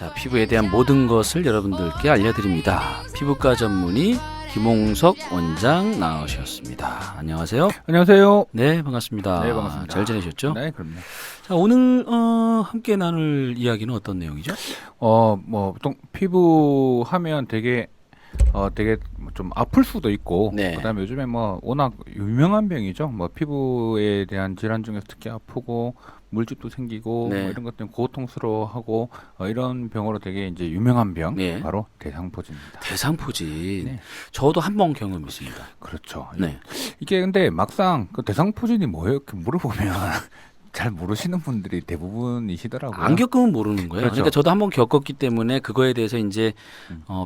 자, 피부에 대한 모든 것을 여러분들께 알려드립니다. 피부과 전문의 김홍석 원장 나오셨습니다. 안녕하세요. 안녕하세요. 네, 반갑습니다. 네, 반갑습니다. 잘 지내셨죠? 네, 그럼요. 자, 오늘 함께 나눌 이야기는 어떤 내용이죠? 보통 피부 하면 되게 좀 아플 수도 있고, 네. 그다음에 요즘에 워낙 유명한 병이죠. 피부에 대한 질환 중에서 특히 아프고 물집도 생기고 네. 이런 것 때문에 고통스러워하고 이런 병으로 되게 이제 유명한 병, 네. 바로 대상포진입니다. 대상포진. 네. 저도 한 번 경험이 있습니다. 그렇죠. 네. 이게 근데 막상 그 대상포진이 뭐예요? 이렇게 물어보면 잘 모르시는 분들이 대부분이시더라고요. 안 겪으면 모르는 거예요. 그렇죠. 그러니까 저도 한 번 겪었기 때문에 그거에 대해서 이제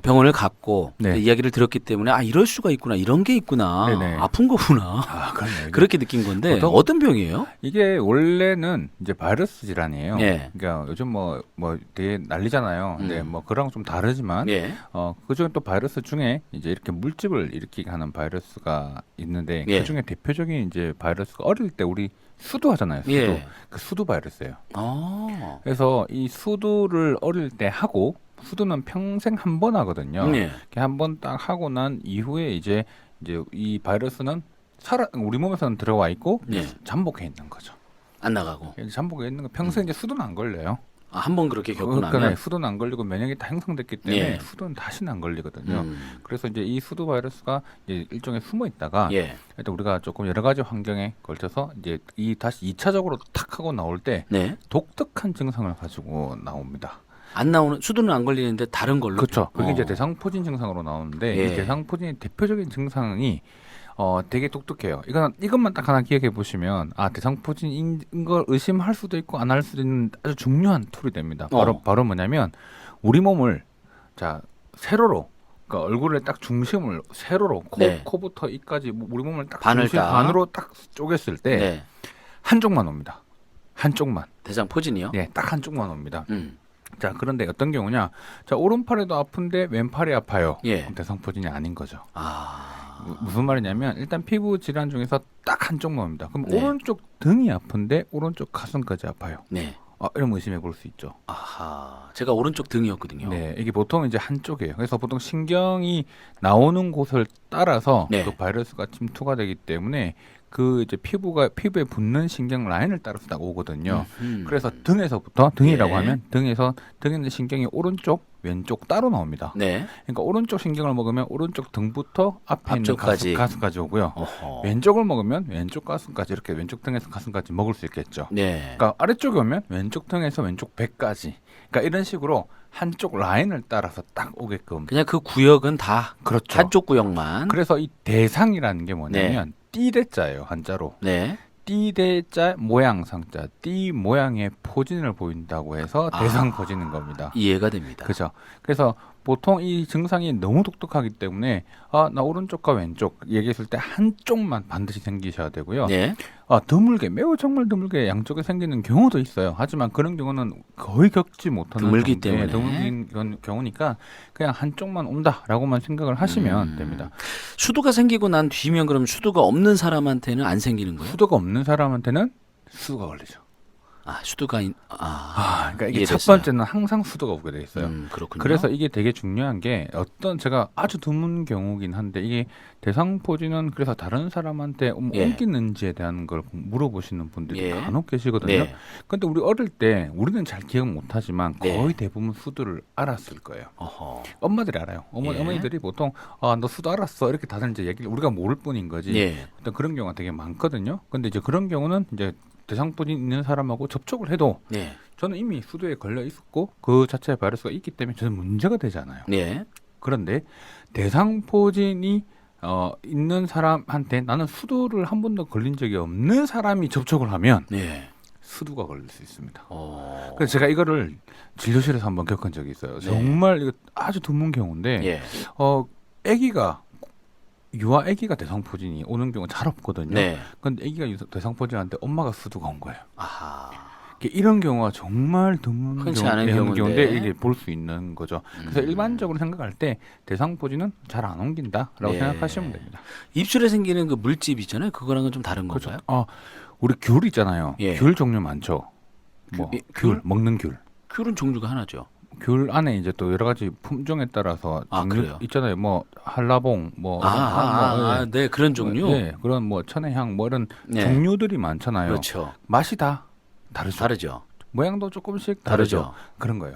병원을 갔고 네. 그 이야기를 들었기 때문에 아, 이럴 수가 있구나. 이런 게 있구나. 네네. 아픈 거구나. 그럼요. 그렇게 느낀 건데 보통- 어떤 병이에요? 이게 원래는 이제 바이러스 질환이에요. 네. 그러니까 요즘 되게 난리잖아요. 근데 그랑 좀 다르지만 예. 그중에 또 바이러스 중에 이제 이렇게 물집을 일으키게 하는 바이러스가 있는데 예. 그중에 대표적인 이제 바이러스가 어릴 때 우리 수두하잖아요. 수두. 예. 그 수두 바이러스예요. 아. 그래서 이 수두를 어릴 때 하고 수두는 평생 한 번 하거든요. 예. 한 번 딱 하고 난 이후에 이제 이 바이러스는 우리 몸에서는 들어와 있고 예. 잠복해 있는 거죠. 안 나가고. 잠복해 있는 거 평생 이제 수두는 안 걸려요. 아, 한 번 그렇게 겪고 그러니까 나면 수두는 안 걸리고 면역이 다 형성됐기 때문에 예. 수두는 다시는 안 걸리거든요. 음. 그래서 이제 이 수두 바이러스가 이제 일종의 숨어 있다가 예. 일단 우리가 조금 여러 가지 환경에 걸쳐서 이제 다시 2차적으로 탁 하고 나올 때 네. 독특한 증상을 가지고 나옵니다. 안 나오는 수두는 안 걸리는데 다른 걸로. 그렇죠. 그게 이제 어. 대상포진 증상으로 나오는데 예. 이 대상포진의 대표적인 증상이 되게 독특해요. 이것만 딱 하나 기억해 보시면 대상포진인 걸 의심할 수도 있고 안 할 수도 있는 아주 중요한 툴이 됩니다. 바로 뭐냐면 우리 몸을 세로로, 그러니까 얼굴에 딱 중심을 세로로 네. 코부터 입까지 우리 몸을 딱 반을 딱. 반으로 딱 쪼갰을 때 네. 한쪽만 옵니다. 한쪽만. 대상포진이요? 네, 딱 한쪽만 옵니다. 음. 그런데 어떤 경우냐? 오른팔에도 아픈데 왼팔이 아파요. 예. 그럼 대상포진이 아닌 거죠. 아. 무슨 말이냐면 일단 피부 질환 중에서 딱 한쪽만 옵니다. 그럼 네. 오른쪽 등이 아픈데 오른쪽 가슴까지 아파요. 네. 이러면 의심해 볼 수 있죠. 아하. 제가 오른쪽 등이었거든요. 네, 이게 보통 이제 한쪽이에요. 그래서 보통 신경이 나오는 곳을 따라서 네. 그 바이러스가 침투가 되기 때문에 그 이제 피부에 붙는 신경 라인을 따라서 딱 오거든요. 그래서 등에서부터 등이라고 예. 하면 등에 있는 신경이 오른쪽, 왼쪽 따로 나옵니다. 네. 그러니까 오른쪽 신경을 먹으면 오른쪽 등부터 앞에 있는 앞쪽까지. 가슴까지 오고요. 어허. 왼쪽을 먹으면 왼쪽 가슴까지 이렇게 왼쪽 등에서 가슴까지 먹을 수 있겠죠. 네. 그러니까 아래쪽에 오면 왼쪽 등에서 왼쪽 배까지. 그러니까 이런 식으로 한쪽 라인을 따라서 딱 오게끔. 그냥 그 구역은 다 그렇죠. 한쪽 구역만. 그래서 이 대상이라는 게 뭐냐면 띠대자예요, 한자로. 네. 띠대자 모양상자, 띠 모양의 포진을 보인다고 해서 대상 포진인 겁니다. 이해가 됩니다. 그죠. 그래서 보통 이 증상이 너무 독특하기 때문에 나 오른쪽과 왼쪽 얘기했을 때 한쪽만 반드시 생기셔야 되고요. 네. 드물게 매우 정말 드물게 양쪽에 생기는 경우도 있어요. 하지만 그런 경우는 거의 겪지 못하는 드물기 정도의 때문에. 드물긴 경우니까 그냥 한쪽만 온다라고만 생각을 하시면 됩니다. 수두가 생기고 난 뒤면 그럼 수두가 없는 사람한테는 안 생기는 거예요? 수도가 없는 사람한테는 수도가 걸리죠. 수두가 그러니까 이게 이해됐어요. 첫 번째는 항상 수도가 오게 돼 있어요. 그렇군요. 그래서 이게 되게 중요한 게 제가 아주 드문 경우긴 한데 이게 대상포진은 그래서 다른 사람한테 예. 옮기는지에 대한 걸 물어보시는 분들이 예. 간혹 계시거든요. 네. 근데 우리 어릴 때 우리는 잘 기억 못하지만 네. 거의 대부분 수두를 알았을 거예요. 어허. 엄마들이 알아요. 예. 어머니들이 보통 너 수두 알았어 이렇게 다들 이제 얘기를 우리가 모를 뿐인 거지. 예. 어떤 그런 경우가 되게 많거든요. 근데 이제 그런 경우는 이제 대상포진 있는 사람하고 접촉을 해도 네. 저는 이미 수두에 걸려 있었고 그 자체의 바이러스가 있기 때문에 저는 문제가 되지 않아요. 네. 그런데 대상포진이 있는 사람한테 나는 수두를 한 번도 걸린 적이 없는 사람이 접촉을 하면 네. 수두가 걸릴 수 있습니다. 그래서 그래서 제가 이거를 진료실에서 한번 겪은 적이 있어요. 정말 이거 아주 드문 경우인데 예. 유아 아기가 대상포진이 오는 경우 잘 없거든요. 네. 근데 아기가 대상포진한테 엄마가 수두가 온 거예요. 아하. 이런 경우가 정말 드문 흔치 않은 경우인데. 경우인데 이게 볼 수 있는 거죠. 그래서 음. 일반적으로 생각할 때 대상포진은 잘 안 옮긴다라고 네. 생각하시면 됩니다. 입술에 생기는 그 물집 있잖아요. 그거랑은 좀 다른 건가요? 우리 귤 있잖아요. 예. 귤 종류 많죠. 귤? 귤 먹는 귤. 귤은 종류가 하나죠. 귤 안에 이제 또 여러 가지 품종에 따라서 종류 그래요? 있잖아요. 뭐 한라봉, 뭐 네, 그런 종류. 네, 그런 뭐 천혜향 뭐 이런 네. 종류들이 많잖아요. 그렇죠. 맛이 다 다르죠. 다르죠. 모양도 조금씩 다르죠. 다르죠. 그런 거예요.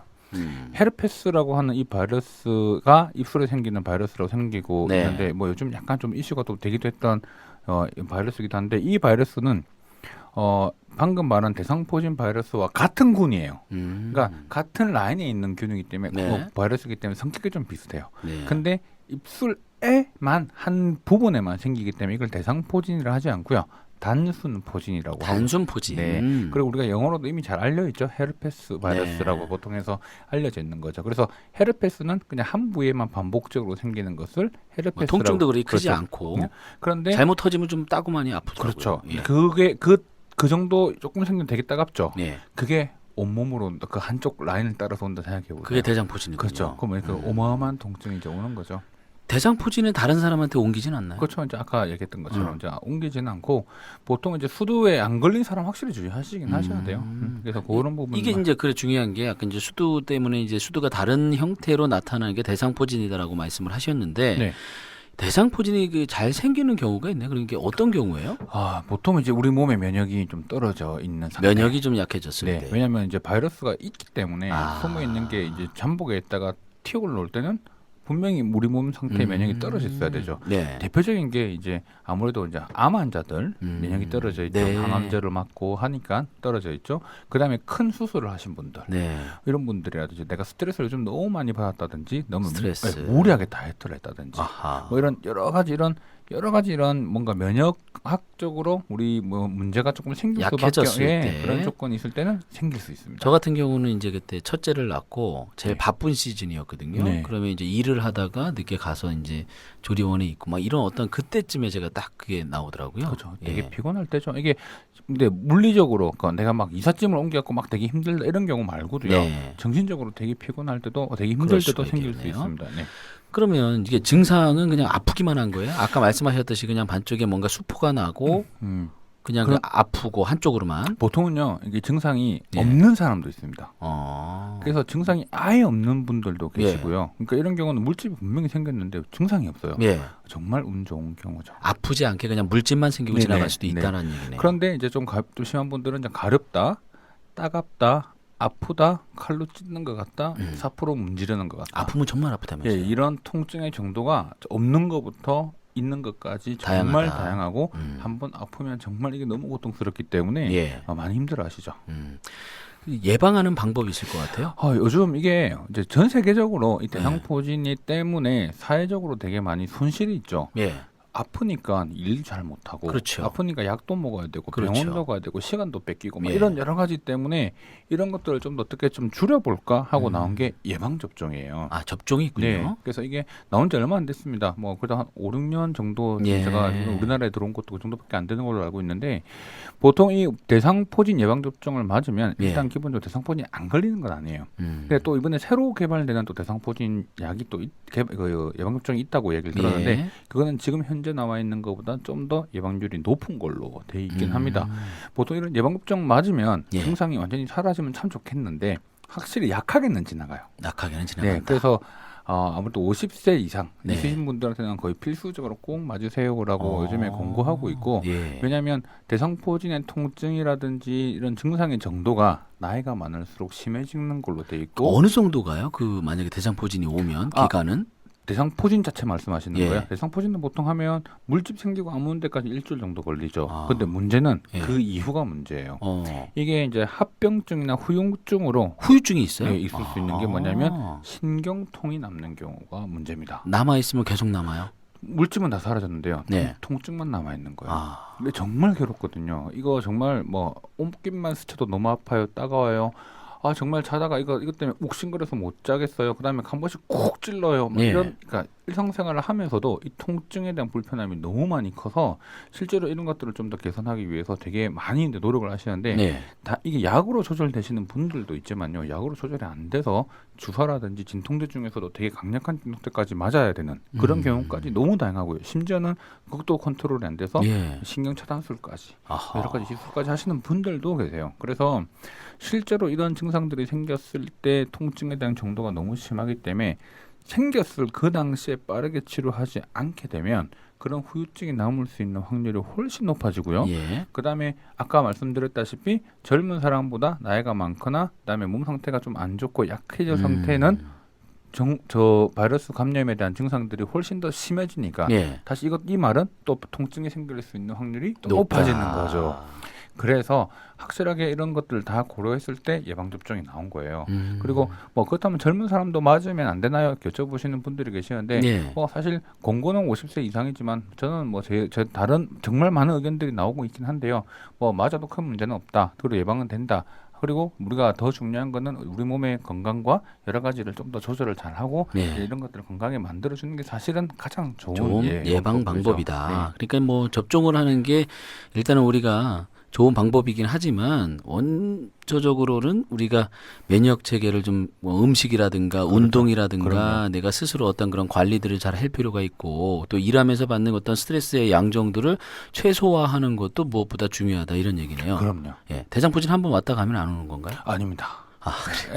헤르페스라고 하는 이 바이러스가 입술에 생기는 바이러스라고 생기고 네. 있는데 뭐 요즘 약간 좀 이슈가 또 되기도 했던 바이러스이기도 한데 이 바이러스는 방금 말한 대상포진 바이러스와 같은 군이에요. 그러니까 같은 라인에 있는 균이기 때문에 네. 바이러스이기 때문에 성격이 좀 비슷해요. 네. 근데 입술에만 한 부분에만 생기기 때문에 이걸 대상포진이라 하지 않고요. 단순 포진이라고 하고. 단순 포진. 네. 그리고 우리가 영어로도 이미 잘 알려 있죠. 헤르페스 바이러스라고 네. 보통 해서 알려져 있는 거죠. 그래서 헤르페스는 그냥 한 부위에만 반복적으로 생기는 것을 헤르페스라고. 통증도 그렇게 크지 그렇죠. 않고 그런데 잘못 터지면 좀 따고만이 아프더라고요. 그렇죠. 예. 그게 그 정도 조금 생기면 되게 따갑죠. 예. 그게 온몸으로 그 한쪽 라인을 따라서 온다 생각해 보세요. 그게 대장포진이군요. 그렇죠. 그러면 그 어마어마한 통증이 이제 오는 거죠. 대장포진은 다른 사람한테 옮기진 않나요? 그렇죠. 이제 아까 얘기했던 것처럼 이제 옮기지는 않고 보통 이제 수두에 안 걸린 사람 확실히 주의하시긴 하셔야 돼요. 그래서 그런 부분 이게 이제 그래 중요한 게 약간 이제 수두 때문에 이제 수두가 다른 형태로 나타나는 게 대상포진이다라고 말씀을 하셨는데 네. 대상포진이 그 잘 생기는 경우가 있네. 그런 게 어떤 경우예요? 보통 이제 우리 몸의 면역이 좀 떨어져 있는 상태. 면역이 좀 약해졌을 네. 때. 왜냐하면 이제 바이러스가 있기 때문에 아. 숨어 있는 게 이제 잠복에 있다가 튀어 올라올 때는 분명히 우리 몸 상태의 면역이 떨어져 있어야 되죠. 네. 대표적인 게 이제 아무래도 이제 암 환자들 면역이 떨어져 있죠. 네. 항암제를 맞고 하니까 떨어져 있죠. 그다음에 큰 수술을 하신 분들 네. 이런 분들이라든지 내가 스트레스를 좀 너무 많이 받았다든지 너무 스트레스. 무리하게 다이어트를 했다든지 아하. 뭐 이런 여러 가지 이런 뭔가 면역학적으로 우리 뭐 문제가 조금 생길 약해졌을 수밖에 때. 그런 조건이 있을 때는 생길 수 있습니다. 저 같은 경우는 이제 그때 첫째를 낳고 제일 네. 바쁜 시즌이었거든요. 네. 그러면 이제 일을 하다가 늦게 가서 이제 조리원에 있고 막 이런 어떤 그때쯤에 제가 딱 그게 나오더라고요. 그렇죠. 되게 예. 피곤할 때죠. 이게 근데 물리적으로 그러니까 내가 막 이삿짐을 옮겨갖고 막 되게 힘들다 이런 경우 말고도요. 네. 정신적으로 되게 피곤할 때도 되게 힘들 그럴 때도 수가 생길 수 있겠네요. 있습니다. 네. 그러면 이게 증상은 그냥 아프기만 한 거예요? 아까 말씀하셨듯이 그냥 반쪽에 뭔가 수포가 나고 그냥 그럼- 아프고 한쪽으로만. 보통은요 이게 증상이 예. 없는 사람도 있습니다. 어. 그래서 증상이 아예 없는 분들도 계시고요. 그러니까 이런 경우는 물집이 분명히 생겼는데 증상이 없어요. 예. 정말 운 좋은 경우죠. 아프지 않게 그냥 물집만 생기고 네네. 지나갈 수도 네. 있다는 얘기네요. 그런데 이제 좀 심한 분들은 이제 가렵다, 따갑다, 아프다, 칼로 찢는 것 같다, 사포로 문지르는 것 같다. 아프면 정말 아프다면서요. 예, 이런 통증의 정도가 없는 것부터 있는 것까지 정말 다양하다. 다양하고 음. 한번 아프면 정말 이게 너무 고통스럽기 때문에 예. 많이 힘들어하시죠. 예방하는 방법이 있을 것 같아요. 요즘 이게 이제 전 세계적으로 이 네. 대상포진이 때문에 사회적으로 되게 많이 손실이 있죠. 예. 아프니까 일도 잘 못하고 그렇죠. 아프니까 약도 먹어야 되고 그렇죠. 병원도 가야 되고 시간도 뺏기고 막 예. 이런 여러 가지 때문에 이런 것들을 좀 더 어떻게 좀 줄여볼까 하고 음. 나온 게 예방접종이에요. 아, 접종이 있군요. 네. 그래서 이게 나온 지 얼마 안 됐습니다. 뭐 그래도 한 5, 6년 정도 예. 제가 지금 우리나라에 들어온 것도 그 정도밖에 안 되는 걸로 알고 있는데 보통 이 대상포진 예방접종을 맞으면 예. 일단 기본적으로 대상포진이 안 걸리는 건 아니에요. 근데 또 이번에 새로 개발되는 또 대상포진 약이 또 예방접종이 있다고 얘기를 들었는데 예. 그거는 지금 현재 나와 있는 것보다 좀 더 예방률이 높은 걸로 돼 있긴 합니다. 음. 보통 이런 예방접종 맞으면 예. 증상이 완전히 사라지면 참 좋겠는데 확실히 약하게는 지나가요. 낙하게는 지나간다. 네, 그래서 아무래도 50세 이상 네. 있으신 분들한테는 거의 필수적으로 꼭 맞으세요라고 요즘에 권고하고 있고 예. 왜냐하면 대상포진의 통증이라든지 이런 증상의 정도가 나이가 많을수록 심해지는 걸로 돼 있고 어느 정도가요? 그 만약에 대상포진이 오면 기간은? 대상포진 자체 말씀하시는 예. 거예요? 대상포진은 보통 하면 물집 생기고 아무 데까지 일주일 정도 걸리죠. 아. 근데 문제는 예. 그 이후가 문제예요. 이게 이게 이제 합병증이나 후유증으로 후유증이 있어요? 네, 있을 수 있는 게 뭐냐면 아. 신경통이 남는 경우가 문제입니다. 남아 있으면 계속 남아요. 물집은 다 사라졌는데요. 네. 통증만 남아 있는 거예요. 아. 근데 정말 괴롭거든요. 이거 정말 뭐 옷깃만 스쳐도 너무 아파요, 따가워요. 정말 자다가 이것 때문에 욱신거려서 못 자겠어요. 그다음에 한 번씩 콕 찔러요. 막 예. 이런 그러니까 일상생활을 하면서도 이 통증에 대한 불편함이 너무 많이 커서 실제로 이런 것들을 좀 더 개선하기 위해서 되게 많이 이제 노력을 하시는데 네. 이게 약으로 조절되시는 분들도 있지만요. 약으로 조절이 안 돼서 주사라든지 진통제 중에서도 되게 강력한 진통제까지 맞아야 되는 그런 경우까지 너무 다양하고요. 심지어는 그것도 컨트롤이 안 돼서 예. 신경 차단술까지 아하. 여러 가지 시술까지 하시는 분들도 계세요. 그래서 실제로 이런 증상 증상들이 생겼을 때 통증에 대한 정도가 너무 심하기 때문에 생겼을 그 당시에 빠르게 치료하지 않게 되면 그런 후유증이 남을 수 있는 확률이 훨씬 높아지고요. 예. 그다음에 아까 말씀드렸다시피 젊은 사람보다 나이가 많거나 그다음에 몸 상태가 좀 안 좋고 약해진 상태는 저 바이러스 감염에 대한 증상들이 훨씬 더 심해지니까 예. 다시 이 말은 또 통증이 생길 수 있는 확률이 또 높아. 높아지는 거죠. 그래서 확실하게 이런 것들을 다 고려했을 때 예방 접종이 나온 거예요. 그리고 뭐 그렇다면 젊은 사람도 맞으면 안 되나요? 이렇게 여쭤보시는 분들이 계시는데 예. 사실 권고는 50세 이상이지만 저는 뭐 제 다른 정말 많은 의견들이 나오고 있긴 한데요. 뭐 맞아도 큰 문제는 없다. 그리고 예방은 된다. 그리고 우리가 더 중요한 거는 우리 몸의 건강과 여러 가지를 좀 더 조절을 잘하고 예. 이런 것들을 건강에 만들어주는 게 사실은 가장 좋은 좋은 예방 방법이죠. 방법이다. 그러니까 뭐 접종을 하는 게 일단은 우리가 좋은 방법이긴 하지만 원초적으로는 우리가 면역 체계를 좀 뭐 음식이라든가 운동이라든가 그럼요. 내가 스스로 어떤 그런 관리들을 잘 할 필요가 있고 또 일하면서 받는 어떤 스트레스의 양 정도를 최소화하는 것도 무엇보다 중요하다 이런 얘기네요. 그럼요. 예. 대장포진 한번 왔다 가면 안 오는 건가요? 아닙니다. 아,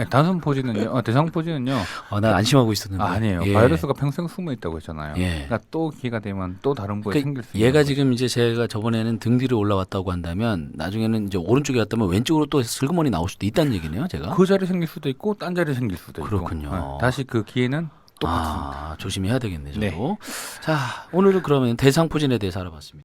단순포진은요, 대상포진은요, 난 안심하고 있었는데. 아니에요. 예. 바이러스가 평생 숨어 있다고 했잖아요. 예. 그러니까 또 기회가 되면 또 다른 거에 그러니까 생길 수 있는 얘가 거죠. 지금 이제 제가 저번에는 등 뒤로 올라왔다고 한다면 나중에는 이제 오른쪽에 왔다면 왼쪽으로 또 슬그머니 나올 수도 있다는 얘기네요, 제가. 그 자리 생길 수도 있고 딴 자리 생길 수도 있고. 그렇군요. 다시 그 기회는 똑같습니다. 조심해야 되겠네, 저도. 네. 자, 오늘은 그러면 대상포진에 대해서 알아봤습니다.